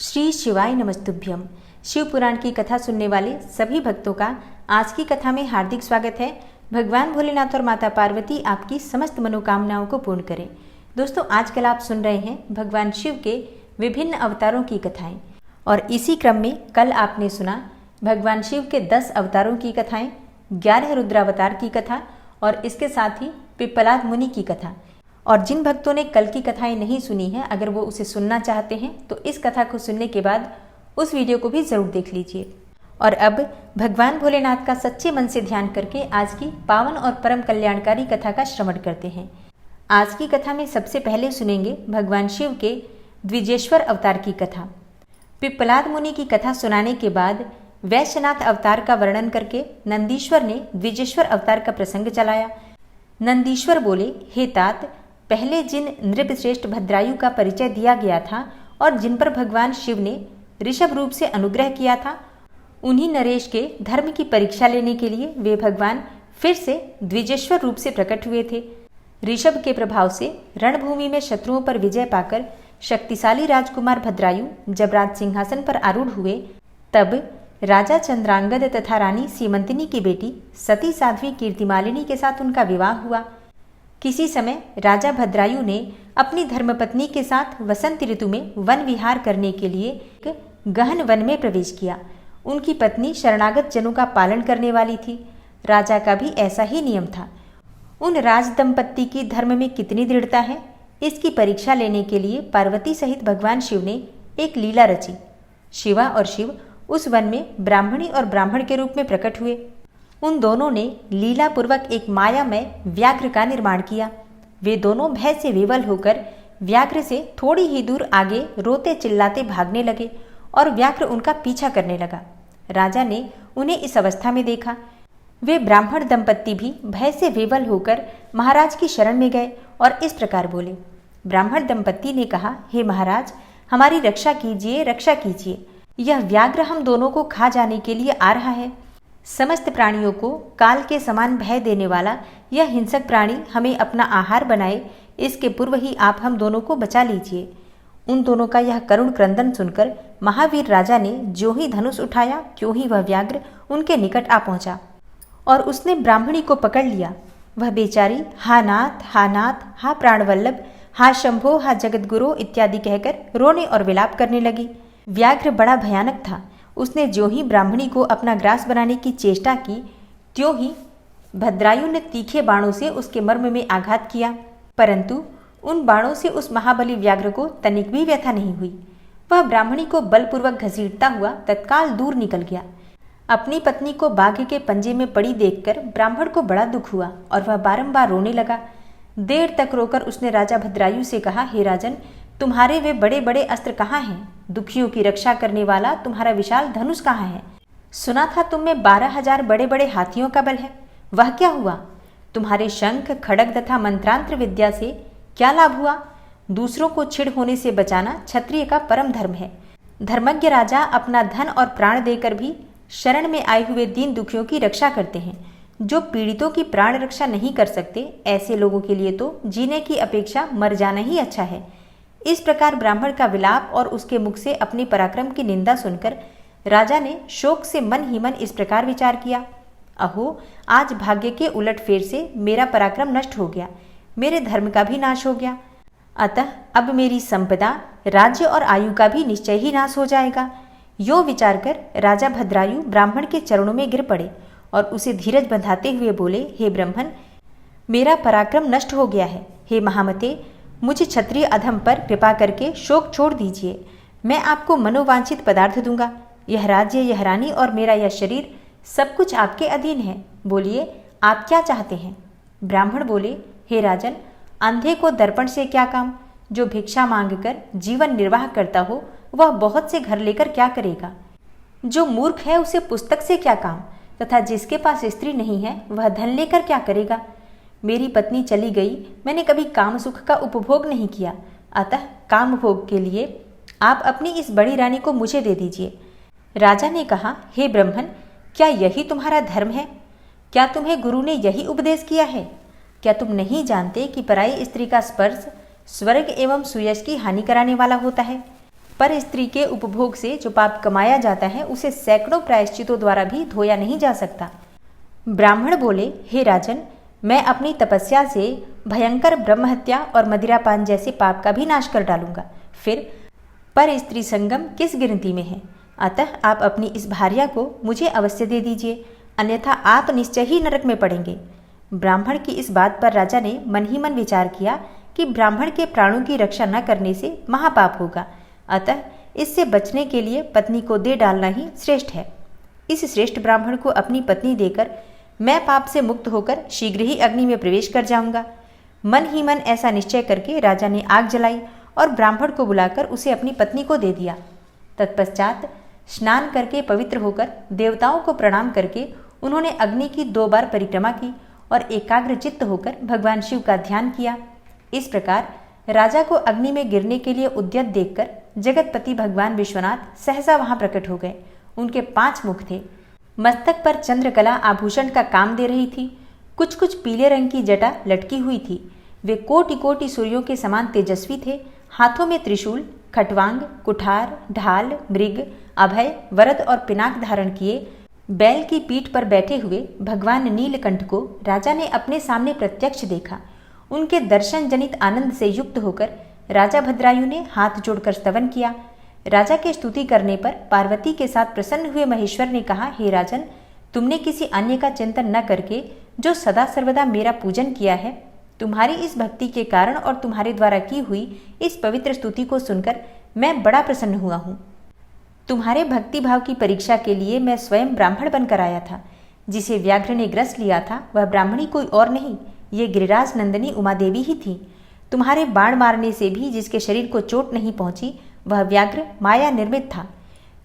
श्री शिवाय नमस्तुभ्यम। शिव पुराण की कथा सुनने वाले सभी भक्तों का आज की कथा में हार्दिक स्वागत है। भगवान भोलेनाथ और माता पार्वती आपकी समस्त मनोकामनाओं को पूर्ण करें। दोस्तों, आजकल आप सुन रहे हैं भगवान शिव के विभिन्न अवतारों की कथाएं, और इसी क्रम में कल आपने सुना भगवान शिव के 10 अवतारों की कथाएं, 11 रुद्रावतार की कथा और इसके साथ ही पिप्पलाद मुनि की कथा। और जिन भक्तों ने कल की कथाएं नहीं सुनी हैं, अगर वो उसे सुनना चाहते हैं तो इस कथा को सुनने के बाद उस वीडियो को भी जरूर देख लीजिए। और अब भगवान भोलेनाथ का सच्चे मन से ध्यान करके आज की पावन और परम कल्याणकारी कथा का श्रवण करते हैं। आज की कथा में सबसे पहले सुनेंगे भगवान शिव के द्विजेश्वर अवतार की कथा। पिप्पलाद मुनि की कथा सुनाने के बाद वैश्यनाथ अवतार का वर्णन करके नंदीश्वर ने द्विजेश्वर अवतार का प्रसंग चलाया। नंदीश्वर बोले, हे तात, पहले जिन नृपश्रेष्ठ भद्रायु का परिचय दिया गया था और जिन पर भगवान शिव ने ऋषभ रूप से अनुग्रह किया था, उन्हीं नरेश के धर्म की परीक्षा लेने के लिए वे भगवान फिर से द्विजेश्वर रूप से प्रकट हुए थे। ऋषभ के प्रभाव से रणभूमि में शत्रुओं पर विजय पाकर शक्तिशाली राजकुमार भद्रायु जब राज सिंहासन पर आरूढ़ हुए, तब राजा चंद्रांगद तथा रानी सीमंतिनी की बेटी सती साध्वी कीर्तिमालिनी के साथ उनका विवाह हुआ। किसी समय राजा भद्रायु ने अपनी धर्मपत्नी के साथ वसंत ऋतु में वन विहार करने के लिए एक गहन वन में प्रवेश किया। उनकी पत्नी शरणागत जनों का पालन करने वाली थी। राजा का भी ऐसा ही नियम था। उन राज दंपत्ति की धर्म में कितनी दृढ़ता है, इसकी परीक्षा लेने के लिए पार्वती सहित भगवान शिव ने एक लीला रची। शिवा और शिव उस वन में ब्राह्मणी और ब्राह्मण के रूप में प्रकट हुए। उन दोनों ने लीला पूर्वक एक मायामय व्याघ्र का निर्माण किया। वे दोनों भय से विवल होकर व्याघ्र से थोड़ी ही दूर आगे रोते चिल्लाते भागने लगे और व्याघ्र उनका पीछा करने लगा। राजा ने उन्हें इस अवस्था में देखा। वे ब्राह्मण दंपत्ति भी भय से विवल होकर महाराज की शरण में गए और इस प्रकार बोले। ब्राह्मण दंपत्ति ने कहा, हे महाराज, हमारी रक्षा कीजिए, रक्षा कीजिए। यह व्याघ्र हम दोनों को खा जाने के लिए आ रहा है। समस्त प्राणियों को काल के समान भय देने वाला यह हिंसक प्राणी हमें अपना आहार बनाए, इसके पूर्व ही आप हम दोनों को बचा लीजिए। उन दोनों का यह करुण क्रंदन सुनकर महावीर राजा ने जो ही धनुष उठाया, क्यों ही वह व्याघ्र उनके निकट आ पहुंचा और उसने ब्राह्मणी को पकड़ लिया। वह बेचारी हा नाथ, हा नाथ, हा प्राणवल्लभ, हा शंभो, हा जगतगुरु इत्यादि कहकर रोने और विलाप करने लगी। व्याघ्र बड़ा भयानक था। उसने जो ही ब्राह्मणी को अपना ग्रास बनाने की चेष्टा की, त्यों ही भद्रायु ने तीखे बाणों से उसके मर्म में आघात किया, परंतु उन बाणों से उस महाबली व्याघ्र को तनिक भी व्यथा नहीं हुई। वह ब्राह्मणी को बलपूर्वक घसीटता हुआ तत्काल दूर निकल गया। अपनी पत्नी को बाघ के पंजे में पड़ी देखकर ब्राह्मण को बड़ा दुख हुआ और वह बारंबार रोने लगा। देर तक रोकर उसने राजा भद्रायु से कहा, हे राजन, तुम्हारे वे बड़े बड़े अस्त्र कहाँ हैं? दुखियों की रक्षा करने वाला तुम्हारा विशाल धनुष कहाँ है? सुना था तुम में 12,000 बड़े बड़े हाथियों का बल है, वह क्या हुआ? तुम्हारे शंख, खड़ग तथा मंत्रांत्र विद्या से क्या लाभ हुआ? दूसरों को छिड़ होने से बचाना क्षत्रिय का परम धर्म है। धर्मज्ञ राजा अपना धन और प्राण देकर भी शरण में आए हुए दीन दुखियों की रक्षा करते हैं। जो पीड़ितों की प्राण रक्षा नहीं कर सकते, ऐसे लोगों के लिए तो जीने की अपेक्षा मर जाना ही अच्छा है। इस प्रकार ब्राह्मण का विलाप और उसके मुख से अपने पराक्रम की निंदा सुनकर राजा ने शोक से मन ही मन इस प्रकार विचार किया, अहो, आज भाग्य के उलटफेर से मेरा पराक्रम नष्ट हो गया, मेरे धर्म का भी नाश हो गया। अतः अब मेरी संपदा, राज्य और आयु का भी निश्चय ही नाश हो जाएगा। यो विचार कर राजा भद्रायु ब्राह्मण के चरणों में गिर पड़े और उसे धीरज बंधाते हुए बोले, हे ब्राह्मण, मेरा पराक्रम नष्ट हो गया है। हे महामते, मुझे क्षत्रिय अधम पर कृपा करके शोक छोड़ दीजिए। मैं आपको मनोवांछित पदार्थ दूंगा। यह राज्य, यह रानी और मेरा यह शरीर सब कुछ आपके अधीन है। बोलिए, आप क्या चाहते हैं? ब्राह्मण बोले, हे राजन, अंधे को दर्पण से क्या काम? जो भिक्षा मांगकर जीवन निर्वाह करता हो, वह बहुत से घर लेकर क्या करेगा? जो मूर्ख है, उसे पुस्तक से क्या काम? तथा जिसके पास स्त्री नहीं है, वह धन लेकर क्या करेगा? मेरी पत्नी चली गई, मैंने कभी काम सुख का उपभोग नहीं किया, अतः काम भोग के लिए आप अपनी इस बड़ी रानी को मुझे दे दीजिए। राजा ने कहा, हे ब्राह्मण, क्या यही तुम्हारा धर्म है? क्या तुम्हें गुरु ने यही उपदेश किया है? क्या तुम नहीं जानते कि पराई स्त्री का स्पर्श स्वर्ग एवं सुयश की हानि कराने वाला होता है? पर स्त्री के उपभोग से जो पाप कमाया जाता है उसे सैकड़ों प्रायश्चितों द्वारा भी धोया नहीं जा सकता। ब्राह्मण बोले, हे राजन, मैं अपनी तपस्या से भयंकर ब्रह्महत्या और मदिरापान जैसे पाप का भी नाश कर डालूंगा। फिर पर स्त्री संगम किस गिनती में है? अतः आप अपनी इस भार्या को मुझे अवश्य दे दीजिए, अन्यथा आप निश्चय ही नरक में पड़ेंगे। ब्राह्मण की इस बात पर राजा ने मन ही मन विचार किया कि ब्राह्मण के प्राणों की रक्षा न करने से महापाप होगा, अतः इससे बचने के लिए पत्नी को दे डालना ही श्रेष्ठ है। इस श्रेष्ठ ब्राह्मण को अपनी पत्नी देकर मैं पाप से मुक्त होकर शीघ्र ही अग्नि में प्रवेश कर जाऊंगा। मन ही मन ऐसा निश्चय करके राजा ने आग जलाई और ब्राह्मण को बुलाकर उसे अपनी पत्नी को दे दिया। तत्पश्चात स्नान करके पवित्र होकर देवताओं को प्रणाम करके उन्होंने अग्नि की 2 बार परिक्रमा की और एकाग्र चित्त होकर भगवान शिव का ध्यान किया। इस प्रकार राजा को अग्नि में गिरने के लिए उद्यत देखकर जगतपति भगवान विश्वनाथ सहसा वहां प्रकट हो गए। उनके 5 मुख थे, मस्तक पर चंद्रकला आभूषण का काम दे रही थी, कुछ कुछ पीले रंग की जटा लटकी हुई थी। वे कोटि कोटि सूर्यों के समान तेजस्वी थे। हाथों में त्रिशूल, खटवांग, कुठार, ढाल, मृग, अभय, वरद और पिनाक धारण किए बैल की पीठ पर बैठे हुए भगवान नीलकंठ को राजा ने अपने सामने प्रत्यक्ष देखा। उनके दर्शन जनित आनंद से युक्त होकर राजा भद्रायु ने हाथ जोड़कर स्तवन किया। राजा के स्तुति करने पर पार्वती के साथ प्रसन्न हुए महेश्वर ने कहा, हे राजन, तुमने किसी अन्य का चिंतन न करके जो सदा सर्वदा मेरा पूजन किया है, तुम्हारी इस भक्ति के कारण और तुम्हारे द्वारा की हुई इस पवित्र स्तुति को सुनकर मैं बड़ा प्रसन्न हुआ हूँ। तुम्हारे भक्ति भाव की परीक्षा के लिए मैं स्वयं ब्राह्मण बनकर आया था। जिसे व्याघ्र ने ग्रस लिया था वह ब्राह्मणी कोई और नहीं, ये गिरिराज नंदिनी उमा देवी ही थी। तुम्हारे बाण मारने से भी जिसके शरीर को चोट नहीं पहुंची वह व्याघ्र माया निर्मित था।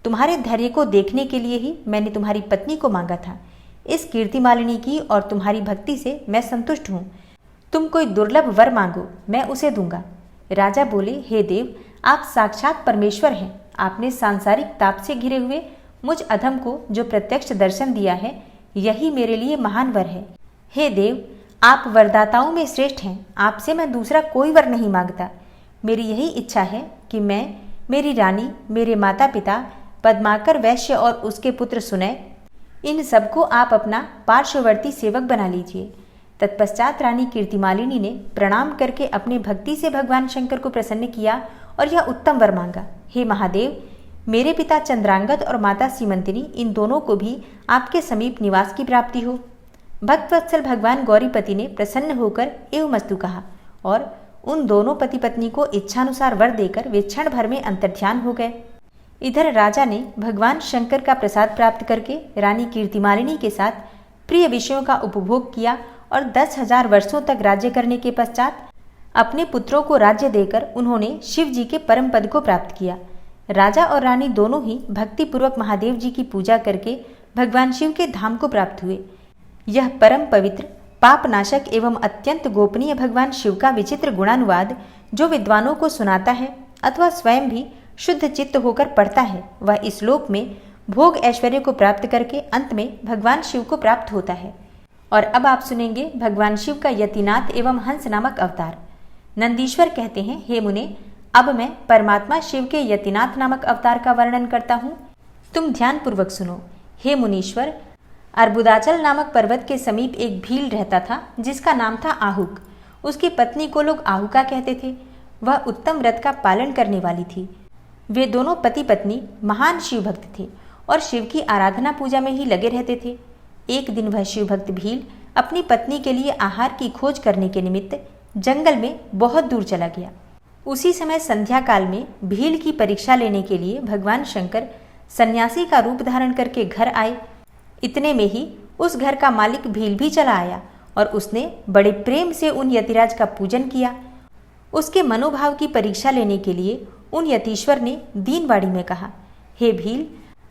तुम्हारे धैर्य को देखने के लिए ही मैंने तुम्हारी पत्नी को मांगा था। इस कीर्तिमालिनी की और तुम्हारी भक्ति से मैं संतुष्ट हूँ। तुम कोई दुर्लभ वर मांगो, मैं उसे दूंगा। राजा बोले, हे देव, आप साक्षात परमेश्वर हैं। आपने सांसारिक ताप से घिरे हुए मुझ अधम को जो प्रत्यक्ष दर्शन दिया है, यही मेरे लिए महान वर है। हे देव, आप वरदाताओं में श्रेष्ठ हैं। आपसे मैं दूसरा कोई वर नहीं मांगता। मेरी यही इच्छा है कि मैं, मेरी रानी, मेरे माता पिता, पद्माकर वैश्य और उसके पुत्र सुनय, इन सबको आप अपना पार्श्ववर्ती सेवक बना लीजिए। तत्पश्चात रानी कीर्तिमालिनी ने प्रणाम करके अपने भक्ति से भगवान शंकर को प्रसन्न किया और यह उत्तम वर मांगा, हे महादेव, मेरे पिता चंद्रांगद और माता सीमंतिनी, इन दोनों को भी आपके समीप निवास की प्राप्ति हो। भक्तवत्सल भगवान गौरीपति ने प्रसन्न होकर एवमस्तु कहा और उन दोनों पति पत्नी को इच्छानुसार वर देकर वे क्षण भर में अंतर्ध्यान हो गए। इधर राजा ने भगवान शंकर का प्रसाद प्राप्त करके रानी कीर्तिमालिनी के साथ प्रिय विषयों का उपभोग किया और 10,000 वर्षों तक राज्य करने के पश्चात अपने पुत्रों को राज्य देकर उन्होंने शिव जी के परम पद को प्राप्त किया। राजा और रानी दोनों ही भक्तिपूर्वक महादेव जी की पूजा करके भगवान शिव के धाम को प्राप्त हुए। यह परम पवित्र, पापनाशक एवं अत्यंत गोपनीय भगवान शिव का विचित्र गुणानुवाद जो विद्वानों को सुनाता है अथवा स्वयं भी शुद्ध चित्त होकर पढ़ता है, वह इस लोक में भोग ऐश्वर्य को प्राप्त करके अंत में भगवान शिव को प्राप्त होता है। और अब आप सुनेंगे भगवान शिव का यतिनाथ एवं हंस नामक अवतार। नंदीश्वर कहते हैं, हे मुने, अब मैं परमात्मा शिव के यतिनाथ नामक अवतार का वर्णन करता हूँ। तुम ध्यान पूर्वक सुनो। हे मुनीश्वर, अर्बुदाचल नामक पर्वत के समीप एक भील रहता था जिसका नाम था आहुक। उसकी पत्नी को लोग आहुका कहते थे। वह उत्तम व्रत का पालन करने वाली थी। वे दोनों पति पत्नी महान शिव भक्त थे और शिव की आराधना पूजा में ही लगे रहते थे। एक दिन वह शिव भक्त भील अपनी पत्नी के लिए आहार की खोज करने के निमित्त जंगल में बहुत दूर चला गया। उसी समय संध्या काल में भील की परीक्षा लेने के लिए भगवान शंकर सन्यासी का रूप धारण करके घर आए। इतने में ही उस घर का मालिक भील भी चला आया और उसने बड़े प्रेम से उन यतिराज का पूजन किया। उसके मनोभाव की परीक्षा लेने के लिए उन यतीश्वर ने दीनवाड़ी में कहा, हे भील,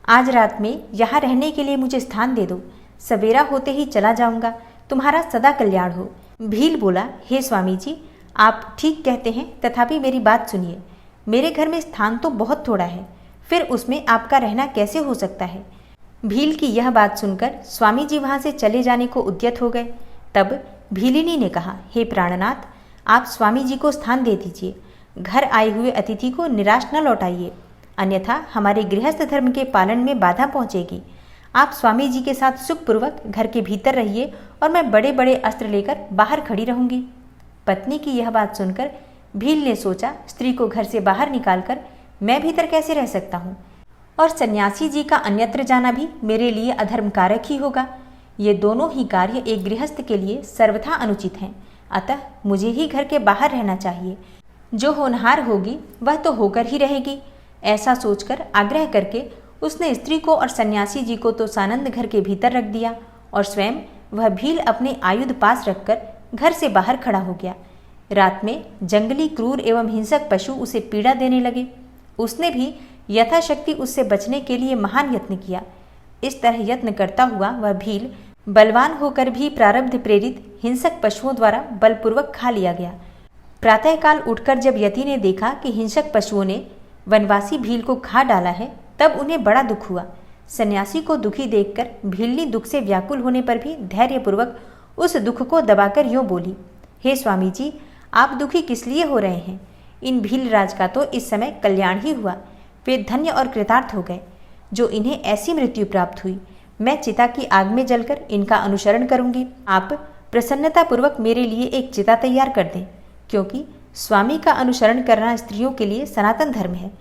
आज रात में यहाँ रहने के लिए मुझे स्थान दे दो। सवेरा होते ही चला जाऊंगा, तुम्हारा सदा कल्याण हो। भील बोला, हे स्वामी जी, आप ठीक कहते हैं, तथापि मेरी बात सुनिए। मेरे घर में स्थान तो बहुत थोड़ा है, फिर उसमें आपका रहना कैसे हो सकता है। भील की यह बात सुनकर स्वामी जी वहां से चले जाने को उद्यत हो गए। तब भीलिनी ने कहा, हे प्राणनाथ, आप स्वामी जी को स्थान दे दीजिए। घर आए हुए अतिथि को निराश न लौटाइए। अन्यथा हमारे गृहस्थ धर्म के पालन में बाधा पहुंचेगी। आप स्वामी जी के साथ सुखपूर्वक घर के भीतर रहिए और मैं बड़े बड़े अस्त्र लेकर बाहर खड़ी रहूंगी। पत्नी की यह बात सुनकर भील ने सोचा, स्त्री को घर से बाहर निकालकर मैं भीतर कैसे रह सकता हूँ, और सन्यासी जी का अन्यत्र जाना भी मेरे लिए अधर्म कारक ही होगा। ये दोनों ही कार्य एक गृहस्थ के लिए सर्वथा अनुचित हैं। अतः मुझे ही घर के बाहर रहना चाहिए। जो होनहार होगी वह तो होकर ही रहेगी। ऐसा सोचकर आग्रह करके उसने स्त्री को और सन्यासी जी को तो सानंद घर के भीतर रख दिया और स्वयं वह भील अपने आयुध पास रखकर घर से बाहर खड़ा हो गया। रात में जंगली क्रूर एवं हिंसक पशु उसे पीड़ा देने लगे। उसने भी यथाशक्ति उससे बचने के लिए महान यत्न किया। इस तरह यत्न करता हुआ वह भील बलवान होकर भी प्रारब्ध प्रेरित हिंसक पशुओं द्वारा बलपूर्वक खा लिया गया। प्रातःकाल उठकर जब यति ने देखा कि हिंसक पशुओं ने वनवासी भील को खा डाला है, तब उन्हें बड़ा दुख हुआ। सन्यासी को दुखी देखकर भीलनी दुख से व्याकुल होने पर भी धैर्यपूर्वक उस दुख को दबाकर यूं बोली, हे स्वामी जी, आप दुखी किस लिए हो रहे हैं? इन भील राज का तो इस समय कल्याण ही हुआ। वे धन्य और कृतार्थ हो गए जो इन्हें ऐसी मृत्यु प्राप्त हुई। मैं चिता की आग में जलकर इनका अनुसरण करूंगी। आप प्रसन्नतापूर्वक मेरे लिए एक चिता तैयार कर दें, क्योंकि स्वामी का अनुसरण करना स्त्रियों के लिए सनातन धर्म है।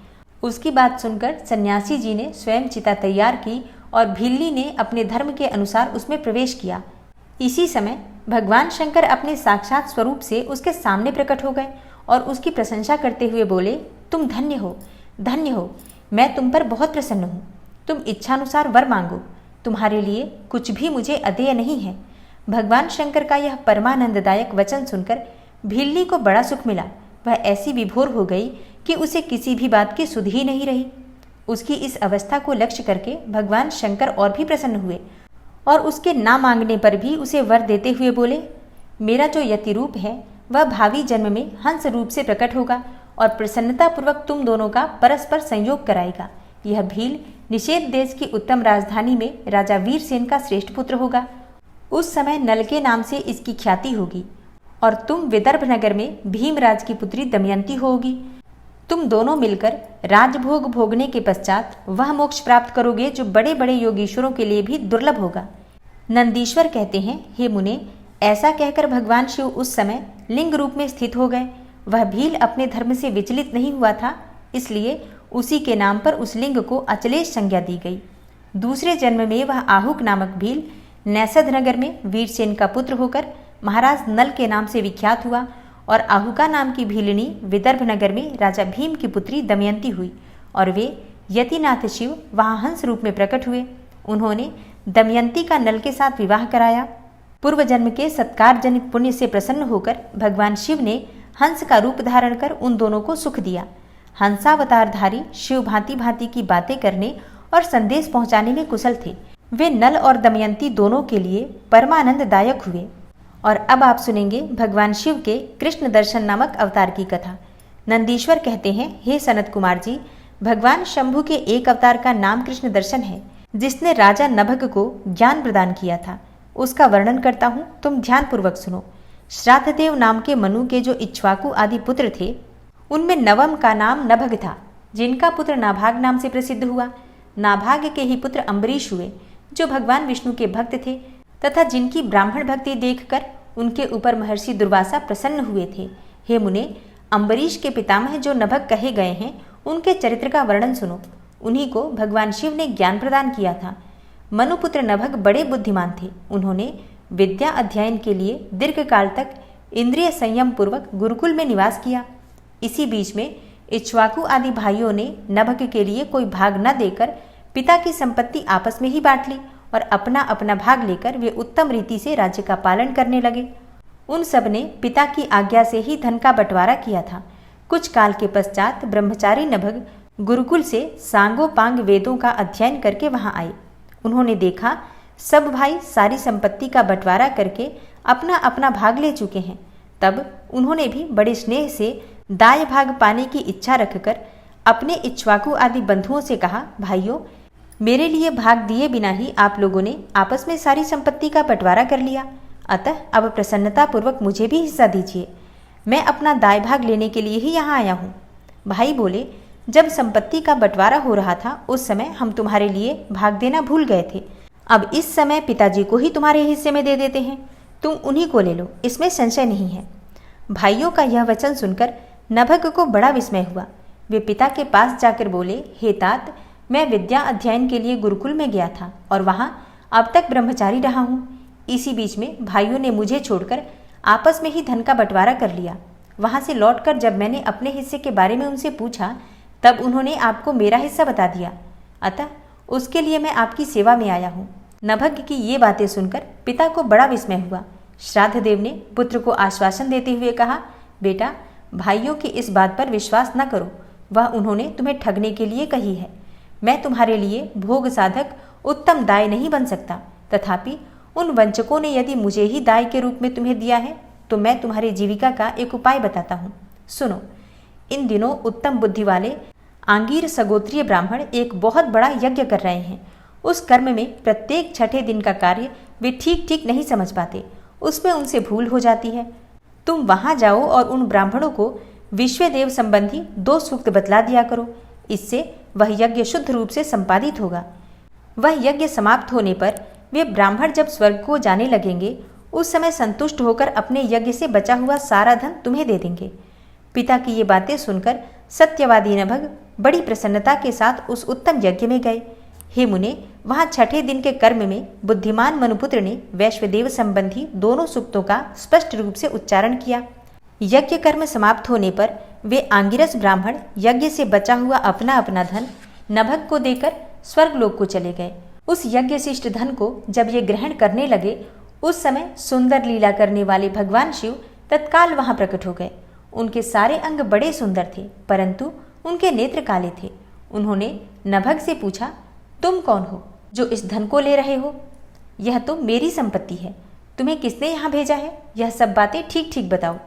उसकी बात सुनकर सन्यासी जी ने स्वयं चिता तैयार की और भीलनी ने अपने धर्म के अनुसार उसमें प्रवेश किया। इसी समय भगवान शंकर अपने साक्षात स्वरूप से उसके सामने प्रकट हो गए और उसकी प्रशंसा करते हुए बोले, तुम धन्य हो, धन्य हो। मैं तुम पर बहुत प्रसन्न हूँ। तुम इच्छानुसार वर मांगो, तुम्हारे लिए कुछ भी मुझे अदेय नहीं है। भगवान शंकर का यह परमानंददायक वचन सुनकर भीलनी को बड़ा सुख मिला। वह ऐसी विभोर हो गई कि उसे किसी भी बात की सुध ही नहीं रही। उसकी इस अवस्था को लक्ष्य करके भगवान शंकर और भी प्रसन्न हुए और उसके ना मांगने पर भी उसे वर देते हुए बोले, मेरा जो यति रूप है वह भावी जन्म में हंस रूप से प्रकट होगा और प्रसन्नतापूर्वक तुम दोनों का परस्पर संयोग कराएगा। यह भील निषेध देश की उत्तम राजधानी में राजा वीरसेन का श्रेष्ठ पुत्र होगा। उस समय नल के नाम से इसकी ख्याति होगी और तुम विदर्भ नगर में भीमराज की पुत्री दमयंती होगी। तुम दोनों मिलकर राजभोग भोगने के पश्चात वह मोक्ष प्राप्त करोगे जो बड़े बड़े योगीश्वरों के लिए भी दुर्लभ होगा। नंदीश्वर कहते हैं, हे मुने, ऐसा कहकर भगवान शिव उस समय लिंग रूप में स्थित हो गए। वह भील अपने धर्म से विचलित नहीं हुआ था, इसलिए उसी के नाम पर उस लिंग को अचलेश संज्ञा दी गई। दूसरे जन्म में वह आहुक नामक भील नैसद नगर में वीरसेन का पुत्र होकर महाराज नल के नाम से विख्यात हुआ और आहुका नाम की भीलनी विदर्भ नगर में राजा भीम की पुत्री दमयंती हुई और वे यतिनाथ शिव वहां हंस रूप में प्रकट हुए। उन्होंने दमयंती का नल के साथ विवाह कराया। पूर्व जन्म के सत्कार जनित पुण्य से प्रसन्न होकर भगवान शिव ने हंस का रूप धारण कर उन दोनों को सुख दिया। हंसावतारधारी शिव भांति भांति की बातें करने और संदेश पहुंचाने में कुशल थे। वे नल और दमयंती दोनों के लिए परमानंददायक हुए। और अब आप सुनेंगे भगवान शिव के कृष्ण दर्शन नामक अवतार की कथा। नंदीश्वर कहते हैं, हे सनत कुमार जी, भगवान शंभु के एक अवतार का नाम कृष्ण दर्शन है, जिसने राजा नभग को ज्ञान प्रदान किया था। उसका वर्णन करता हूँ, तुम ध्यान पूर्वक सुनो। श्राद्धदेव नाम के मनु के जो इक्ष्वाकु आदि पुत्र थे, उनमें नवम का नाम नभग था, जिनका पुत्र नाभाग नाम से प्रसिद्ध हुआ। नाभाग के ही पुत्र अम्बरीश हुए, जो भगवान विष्णु के भक्त थे तथा जिनकी ब्राह्मण भक्ति देखकर उनके ऊपर महर्षि दुर्वासा प्रसन्न हुए थे। हे मुने, अम्बरीश के पितामह जो नभग कहे गए हैं, उनके चरित्र का वर्णन सुनो। उन्हीं को भगवान शिव ने ज्ञान प्रदान किया था। मनुपुत्र नभग बड़े बुद्धिमान थे। उन्होंने विद्या अध्ययन के लिए दीर्घकाल तक इंद्रिय संयम पूर्वक गुरुकुल में निवास किया। इसी बीच में इक्ष्वाकु आदि भाइयों ने नभग के लिए कोई भाग न देकर पिता की संपत्ति आपस में ही बांट ली और अपना अपना भाग लेकर वे उत्तम रीति से राज्य का पालन करने लगे। उन सब ने पिता की आज्ञा से ही धन का बंटवारा किया था। कुछ काल के पश्चात ब्रह्मचारी नभग गुरुकुल से सांगोपांग वेदों का अध्ययन करके वहां आए। उन्होंने देखा सब भाई सारी संपत्ति का बंटवारा करके अपना अपना भाग ले चुके हैं। तब उन्होंने भी बड़े स्नेह से दाय भाग पाने की इच्छा रखकर अपने इक्ष्वाकु आदि बंधुओं से कहा, भाइयों, मेरे लिए भाग दिए बिना ही आप लोगों ने आपस में सारी संपत्ति का बंटवारा कर लिया, अतः अब प्रसन्नता पूर्वक मुझे भी हिस्सा दीजिए। मैं अपना दाय भाग लेने के लिए ही यहाँ आया हूँ। भाई बोले, जब संपत्ति का बंटवारा हो रहा था उस समय हम तुम्हारे लिए भाग देना भूल गए थे। अब इस समय पिताजी को ही तुम्हारे हिस्से में दे देते हैं, तुम उन्हीं को ले लो, इसमें संशय नहीं है। भाइयों का यह वचन सुनकर नभग को बड़ा विस्मय हुआ। वे पिता के पास जाकर बोले, हे तात, मैं विद्या अध्ययन के लिए गुरुकुल में गया था और वहाँ अब तक ब्रह्मचारी रहा हूँ। इसी बीच में भाइयों ने मुझे छोड़कर आपस में ही धन का बंटवारा कर लिया। वहाँ से लौटकर जब मैंने अपने हिस्से के बारे में उनसे पूछा तब उन्होंने आपको मेरा हिस्सा बता दिया, अतः उसके लिए मैं आपकी सेवा में आया हूँ। नभग की ये बातें सुनकर पिता को बड़ा विस्मय हुआ। श्राद्ध देव ने पुत्र को आश्वासन देते हुए कहा, बेटा, भाइयों की इस बात पर विश्वास न करो, वह उन्होंने तुम्हें ठगने के लिए कही है। मैं तुम्हारे लिए भोग साधक उत्तम दाय नहीं बन सकता, तथापि उन वंचकों ने यदि मुझे ही दाय के रूप में तुम्हें दिया है तो मैं तुम्हारी जीविका का एक उपाय बताता हूँ। सुनो, इन दिनों उत्तम बुद्धि वाले आंगीर सगोत्रीय ब्राह्मण एक बहुत बड़ा यज्ञ कर रहे हैं। उस कर्म में प्रत्येक छठे दिन का कार्य वे ठीक ठीक नहीं समझ पाते, उसमें उनसे भूल हो जाती है। तुम वहां जाओ और उन ब्राह्मणों को विश्वदेव संबंधी 2 सूक्त बतला दिया करो, इससे वह यज्ञ शुद्ध रूप से संपादित होगा। वह यज्ञ समाप्त होने पर वे ब्राह्मण जब स्वर्ग को जाने लगेंगे उस समय संतुष्ट होकर अपने यज्ञ से बचा हुआ सारा धन तुम्हें दे देंगे। पिता की ये बातें सुनकर सत्यवादी नभग बड़ी प्रसन्नता के साथ उस उत्तम यज्ञ में गए। हे मुने, वहां छठे दिन के कर्म में बुद्धिमान मनुपुत्र ने वैश्वदेव संबंधी 2 सूक्तों का स्पष्ट रूप से उच्चारण किया। यज्ञ कर्म समाप्त होने पर वे आंगिरस ब्राह्मण यज्ञ से बचा हुआ अपना अपना धन नभग को देकर स्वर्गलोक को चले गए। उस यज्ञ शिष्ट धन को जब ये ग्रहण करने लगे उस समय सुंदर लीला करने वाले भगवान शिव तत्काल वहां प्रकट हो गए। उनके सारे अंग बड़े सुंदर थे, परंतु उनके नेत्र काले थे। उन्होंने नभग से पूछा, तुम कौन हो जो इस धन को ले रहे हो? यह तो मेरी संपत्ति है, तुम्हें किसने यहाँ भेजा है? यह सब बातें ठीक ठीक बताओ।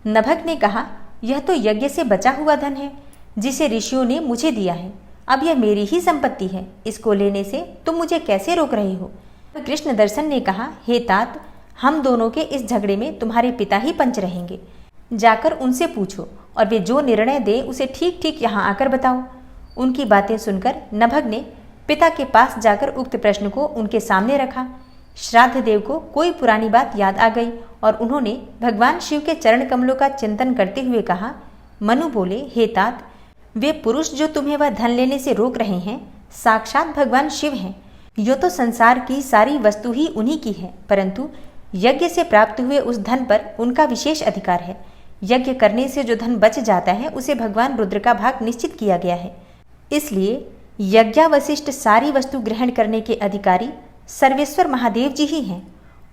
नभग ने कहा, यह तो यज्ञ से बचा हुआ धन है जिसे ऋषियों ने मुझे दिया है। अब यह मेरी ही संपत्ति है, इसको लेने से तुम मुझे कैसे रोक रहे हो? कृष्ण दर्शन ने कहा, हे तात, हम दोनों के इस झगड़े में तुम्हारे पिता ही पंच रहेंगे। जाकर उनसे पूछो और वे जो निर्णय दे उसे ठीक ठीक यहाँ आकर बताओ। उनकी बातें सुनकर नभग ने पिता के पास जाकर उक्त प्रश्न को उनके सामने रखा। श्राद्ध देव को कोई पुरानी बात याद आ गई और उन्होंने भगवान शिव के चरण कमलों का चिंतन करते हुए कहा। मनु बोले, हे तात, वे पुरुष जो तुम्हें वह धन लेने से रोक रहे हैं साक्षात भगवान शिव हैं। यो तो संसार की सारी वस्तु ही उन्हीं की है, परंतु यज्ञ से प्राप्त हुए उस धन पर उनका विशेष अधिकार है। यज्ञ करने से जो धन बच जाता है उसे भगवान रुद्र का भाग निश्चित किया गया है। इसलिए यज्ञावशिष्ट सारी वस्तु ग्रहण करने के अधिकारी सर्वेश्वर महादेव जी ही हैं।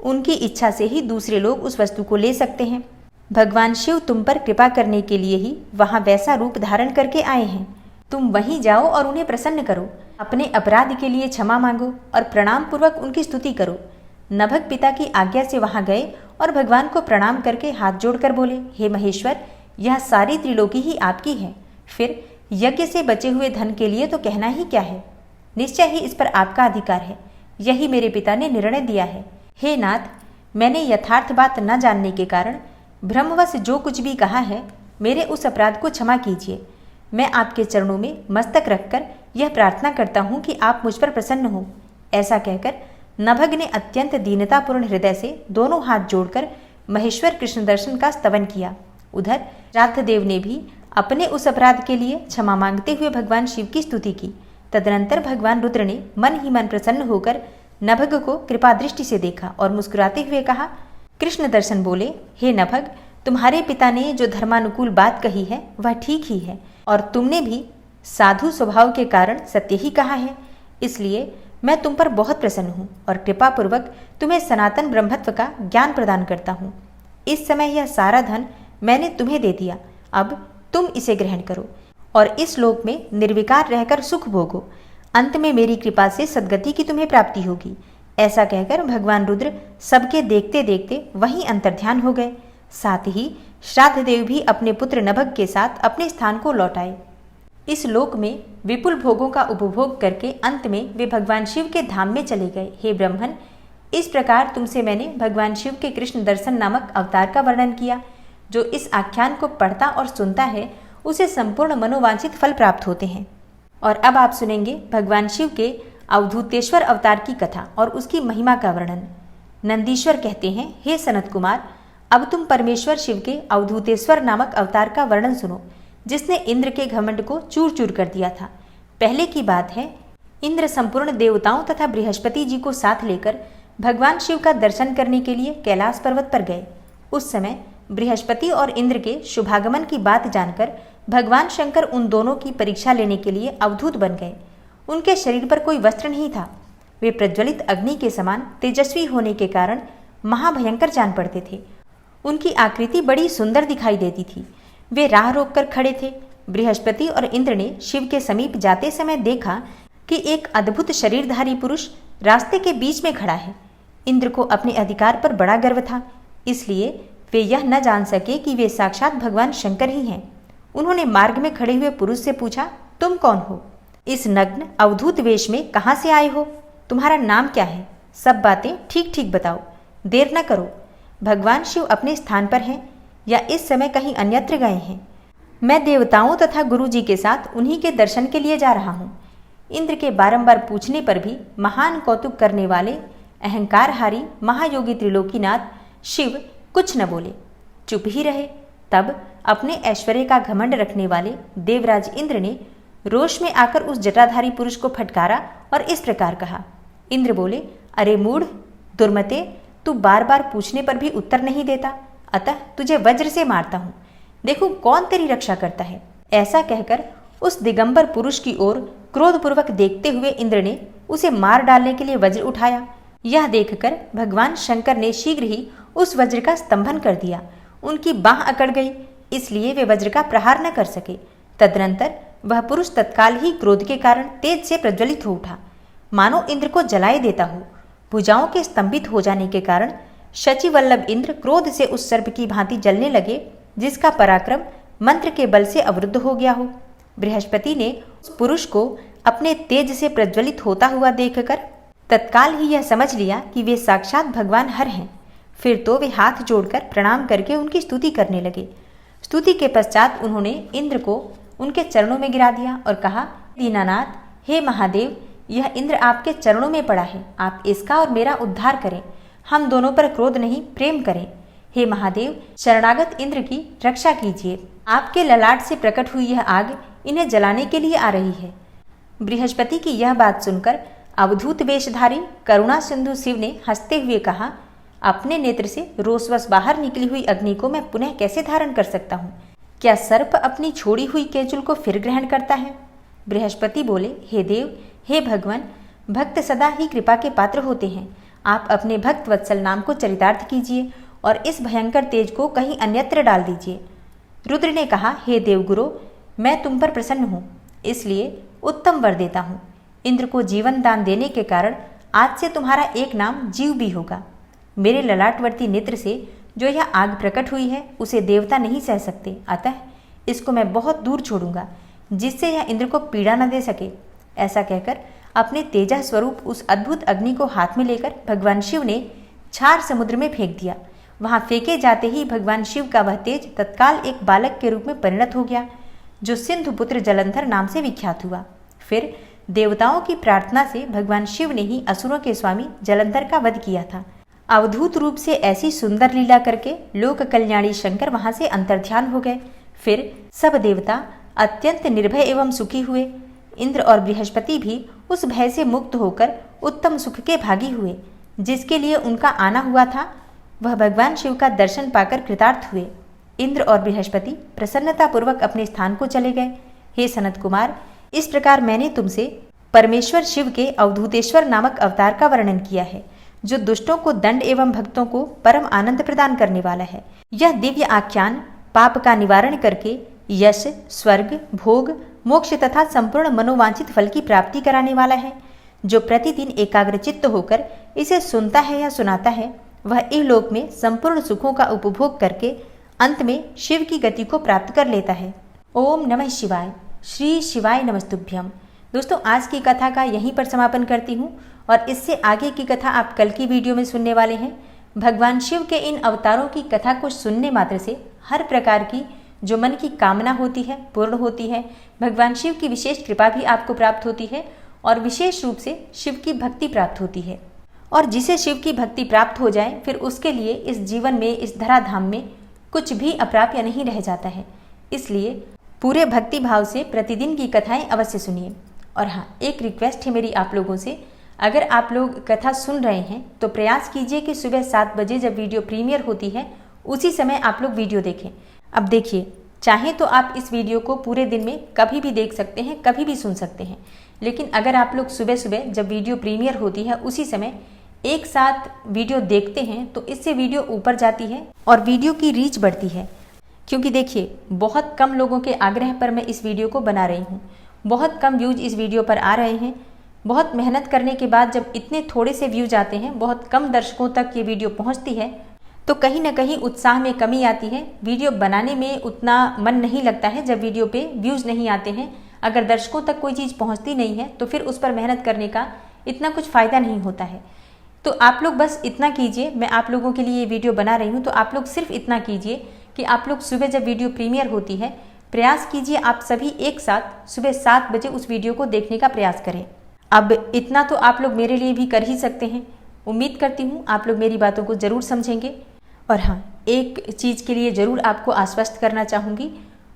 उनकी इच्छा से ही दूसरे लोग उस वस्तु को ले सकते हैं। भगवान शिव तुम पर कृपा करने के लिए ही वहां वैसा रूप धारण करके आए हैं। तुम वहीं जाओ और उन्हें प्रसन्न करो, अपने अपराध के लिए क्षमा मांगो और प्रणाम पूर्वक उनकी स्तुति करो। नभग पिता की आज्ञा से वहां गए और भगवान को प्रणाम करके हाथ जोड़कर बोले, हे महेश्वर, यह सारी त्रिलोकी ही आपकी है, फिर यज्ञ से बचे हुए धन के लिए तो कहना ही क्या है। निश्चय ही इस पर आपका अधिकार है, यही मेरे पिता ने निर्णय दिया है। हे नाथ, मैंने यथार्थ बात न जानने के कारण भ्रमवश जो कुछ भी कहा है, मेरे उस अपराध को क्षमा कीजिए। मैं आपके चरणों में मस्तक रखकर यह प्रार्थना करता हूँ कि आप मुझ पर प्रसन्न हो। ऐसा कहकर नभग ने अत्यंत दीनतापूर्ण हृदय से दोनों हाथ जोड़कर महेश्वर कृष्ण दर्शन का स्तवन किया। उधर श्राद्ध देव ने भी अपने उस अपराध के लिए क्षमा मांगते हुए भगवान शिव की स्तुति की। तदनंतर भगवान रुद्र ने मन ही मन प्रसन्न होकर नभग को कृपा दृष्टि से देखा और मुस्कुराते हुए कहा। कृष्ण दर्शन बोले, हे नभग, तुम्हारे पिता ने जो धर्मानुकूल बात कही है वह ठीक ही है और तुमने भी साधु स्वभाव के कारण सत्य ही कहा है। इसलिए मैं तुम पर बहुत प्रसन्न हूँ और कृपा पूर्वक तुम्हें सनातन ब्रह्मत्व का ज्ञान प्रदान करता हूँ। इस समय यह सारा धन मैंने तुम्हें दे दिया, अब तुम इसे ग्रहण करो और इस लोक में निर्विकार रहकर सुख भोगो। अंत में मेरी कृपा से सद्गति की तुम्हें प्राप्ति होगी। ऐसा कहकर भगवान रुद्र सबके देखते देखते वहीं अंतर्ध्यान हो गए। साथ ही श्राद्ध देव भी अपने पुत्र नभग के साथ अपने स्थान को लौट आए। इस लोक में विपुल भोगों का उपभोग करके अंत में वे भगवान शिव के धाम में चले गए। हे ब्रह्मन, इस प्रकार तुमसे मैंने भगवान शिव के कृष्ण दर्शन नामक अवतार का वर्णन किया। जो इस आख्यान को पढ़ता और सुनता है उसे संपूर्ण मनोवांछित फल प्राप्त होते हैं। और अब आप सुनेंगे भगवान शिव के अवधूतेश्वर अवतार की कथा और उसकी महिमा का वर्णन। नंदीश्वर कहते हैं, हे सनत कुमार, अब तुम परमेश्वर शिव के अवधूतेश्वर नामक अवतार का वर्णन सुनो, जिसने इंद्र के घमंड को चूर चूर कर दिया था। पहले की बात है, इंद्र संपूर्ण देवताओं तथा बृहस्पति जी को साथ लेकर भगवान शिव का दर्शन करने के लिए कैलाश पर्वत पर गए। उस समय बृहस्पति और इंद्र के शुभागमन की बात जानकर भगवान शंकर उन दोनों की परीक्षा लेने के लिए अवधूत बन गए। उनके शरीर पर कोई वस्त्र नहीं था। वे प्रज्वलित अग्नि के समान तेजस्वी होने के कारण महाभयंकर जान पड़ते थे। उनकी आकृति बड़ी सुंदर दिखाई देती थी। वे राह रोककर खड़े थे। बृहस्पति और इंद्र ने शिव के समीप जाते समय देखा कि एक अद्भुत शरीरधारी पुरुष रास्ते के बीच में खड़ा है। इंद्र को अपने अधिकार पर बड़ा गर्व था, इसलिए वे यह न जान सके कि वे साक्षात भगवान शंकर ही हैं। उन्होंने मार्ग में खड़े हुए पुरुष से पूछा, तुम कौन हो? इस नग्न अवधूत वेश में कहाँ से आए हो? तुम्हारा नाम क्या है? सब बातें ठीक ठीक बताओ, देर न करो। भगवान शिव अपने स्थान पर हैं या इस समय कहीं अन्यत्र गए हैं? मैं देवताओं तथा गुरु जी के साथ उन्हीं के दर्शन के लिए जा रहा हूँ। इंद्र के बारंबार पूछने पर भी महान कौतुक करने वाले अहंकारहारी महायोगी त्रिलोकीनाथ शिव कुछ न बोले, चुप ही रहे। तब अपने ऐश्वर्य का घमंड रखने वाले देवराज इंद्र ने रोष में आकर उस जटाधारी पुरुष को फटकारा और इस प्रकार कहा। इंद्र बोले, अरे मूढ़, दुर्मते, तू बार बार पूछने पर भी उत्तर नहीं देता, अतः तुझे वज्र से मारता हूँ, देखो कौन तेरी रक्षा करता है। ऐसा कहकर उस दिगंबर पुरुष की ओर क्रोधपूर्वक देखते हुए इंद्र ने उसे मार डालने के लिए वज्र उठाया। यह देखकर भगवान शंकर ने शीघ्र ही उस वज्र का स्तंभन कर दिया। उनकी बाह अकड़ गई, इसलिए वे वज्र का प्रहार न कर सके। तदनंतर वह पुरुष तत्काल ही क्रोध के कारण तेज से प्रज्वलित हो उठा, मानो इंद्र को जलाए देता हो। भुजाओं के स्तंभित हो जाने के कारण शचिवल्लभ इंद्र क्रोध से उस सर्प की भांति जलने लगे, जिसका पराक्रम मंत्र के बल से अवरुद्ध हो गया हो। बृहस्पति ने उस पुरुष को अपने तेज से प्रज्वलित होता हुआ देखकर तत्काल ही यह समझ लिया कि वे साक्षात भगवान हर हैं। फिर तो वे हाथ जोड़कर प्रणाम करके उनकी स्तुति करने लगे। स्तुति के पश्चात उन्होंने इंद्र को उनके चरणों में गिरा दिया और कहा, दीनानाथ, हे महादेव, यह इंद्र आपके चरणों में पड़ा है, आप इसका और मेरा उद्धार करें। हम दोनों पर क्रोध नहीं, प्रेम करें। हे महादेव, शरणागत इंद्र की रक्षा कीजिए। आपके ललाट से प्रकट हुई यह आग इन्हें जलाने के लिए आ रही है। बृहस्पति की यह बात सुनकर अवधूत वेशधारी करुणा सिंधु शिव ने हंसते हुए कहा, अपने नेत्र से रोषवश बाहर निकली हुई अग्नि को मैं पुनः कैसे धारण कर सकता हूँ? क्या सर्प अपनी छोड़ी हुई केचुल को फिर ग्रहण करता है? बृहस्पति बोले, हे देव, हे भगवान, भक्त सदा ही कृपा के पात्र होते हैं। आप अपने भक्त वत्सल नाम को चरितार्थ कीजिए और इस भयंकर तेज को कहीं अन्यत्र डाल दीजिए। रुद्र ने कहा, हे देवगुरु, मैं तुम पर प्रसन्न हूँ, इसलिए उत्तम वर देता हूँ। इंद्र को जीवन दान देने के कारण आज से तुम्हारा एक नाम जीव भी होगा। मेरे ललाटवर्ती नेत्र से जो यह आग प्रकट हुई है उसे देवता नहीं सह सकते, अतः इसको मैं बहुत दूर छोड़ूंगा, जिससे यह इंद्र को पीड़ा न दे सके। ऐसा कहकर अपने तेजा स्वरूप उस अद्भुत अग्नि को हाथ में लेकर भगवान शिव ने क्षार समुद्र में फेंक दिया। वहां फेंके जाते ही भगवान शिव का वह तेज तत्काल एक बालक के रूप में परिणत हो गया, जो सिंधुपुत्र जलंधर नाम से विख्यात हुआ। फिर देवताओं की प्रार्थना से भगवान शिव ने ही असुरों के स्वामी जलंधर का वध किया था। अवधूत रूप से ऐसी सुंदर लीला करके लोक कल्याणी शंकर वहां से अंतर्ध्यान हो गए। फिर सब देवता अत्यंत निर्भय एवं सुखी हुए। इंद्र और बृहस्पति भी उस भय से मुक्त होकर उत्तम सुख के भागी हुए। जिसके लिए उनका आना हुआ था, वह भगवान शिव का दर्शन पाकर कृतार्थ हुए। इंद्र और बृहस्पति प्रसन्नतापूर्वक अपने स्थान को चले गए। हे सनत कुमार, इस प्रकार मैंने तुमसे परमेश्वर शिव के अवधूतेश्वर नामक अवतार का वर्णन किया है, जो दुष्टों को दंड एवं भक्तों को परम आनंद प्रदान करने वाला है। यह दिव्य आख्यान पाप का निवारण करके यश, स्वर्ग, भोग, मोक्ष तथा संपूर्ण मनोवांछित फल की प्राप्ति कराने वाला है। जो प्रतिदिन एकाग्रचित्त होकर इसे सुनता है या सुनाता है, वह इहलोक में संपूर्ण सुखों का उपभोग करके अंत में शिव की गति को प्राप्त कर लेता है। ओम नमः शिवाय। श्री शिवाय नमस्तुभ्यम। दोस्तों, आज की कथा का यहीं पर समापन करती हूँ और इससे आगे की कथा आप कल की वीडियो में सुनने वाले हैं। भगवान शिव के इन अवतारों की कथा को सुनने मात्र से हर प्रकार की जो मन की कामना होती है पूर्ण होती है, भगवान शिव की विशेष कृपा भी आपको प्राप्त होती है और विशेष रूप से शिव की भक्ति प्राप्त होती है। और जिसे शिव की भक्ति प्राप्त हो जाए फिर उसके लिए इस जीवन में, इस धराधाम में कुछ भी अप्राप्य नहीं रह जाता है। इसलिए पूरे भक्ति भाव से प्रतिदिन की कथाएं अवश्य सुनिए। और हाँ, एक रिक्वेस्ट है मेरी आप लोगों से, अगर आप लोग कथा सुन रहे हैं तो प्रयास कीजिए कि सुबह 7 बजे जब वीडियो प्रीमियर होती है उसी समय आप लोग वीडियो देखें। अब देखिए, चाहे तो आप इस वीडियो को पूरे दिन में कभी भी देख सकते हैं, कभी भी सुन सकते हैं, लेकिन अगर आप लोग सुबह सुबह जब वीडियो प्रीमियर होती है उसी समय एक साथ वीडियो देखते हैं तो इससे वीडियो ऊपर जाती है और वीडियो की रीच बढ़ती है। क्योंकि देखिए, बहुत कम लोगों के आग्रह पर मैं इस वीडियो को बना रही हूँ, बहुत कम व्यूज इस वीडियो पर आ रहे हैं। बहुत मेहनत करने के बाद जब इतने थोड़े से व्यूज आते हैं, बहुत कम दर्शकों तक ये वीडियो पहुँचती है, तो कहीं ना कहीं उत्साह में कमी आती है। वीडियो बनाने में उतना मन नहीं लगता है जब वीडियो पे व्यूज नहीं आते हैं। अगर दर्शकों तक कोई चीज़ पहुँचती नहीं है तो फिर उस पर मेहनत करने का इतना कुछ फ़ायदा नहीं होता है। तो आप लोग बस इतना कीजिए, मैं आप लोगों के लिए ये वीडियो बना रही हूँ, तो आप लोग सिर्फ इतना कीजिए कि आप लोग सुबह जब वीडियो प्रीमियर होती है प्रयास कीजिए आप सभी एक साथ सुबह 7 बजे उस वीडियो को देखने का प्रयास करें। अब इतना तो आप लोग मेरे लिए भी कर ही सकते हैं। उम्मीद करती हूँ आप लोग मेरी बातों को ज़रूर समझेंगे। और हाँ, एक चीज़ के लिए ज़रूर आपको आश्वस्त करना चाहूँगी,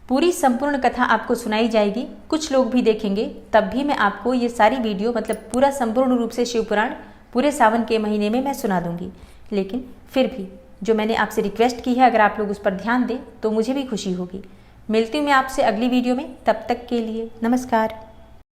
पूरी संपूर्ण कथा आपको सुनाई जाएगी, कुछ लोग भी देखेंगे, तब भी मैं आपको ये सारी वीडियो मतलब पूरा संपूर्ण रूप से शिवपुराण पूरे सावन के महीने में मैं सुना दूंगी। लेकिन फिर भी जो मैंने आपसे रिक्वेस्ट की है, अगर आप लोग उस पर ध्यान दें तो मुझे भी खुशी होगी। मिलती हूँ मैं आपसे अगली वीडियो में, तब तक के लिए नमस्कार।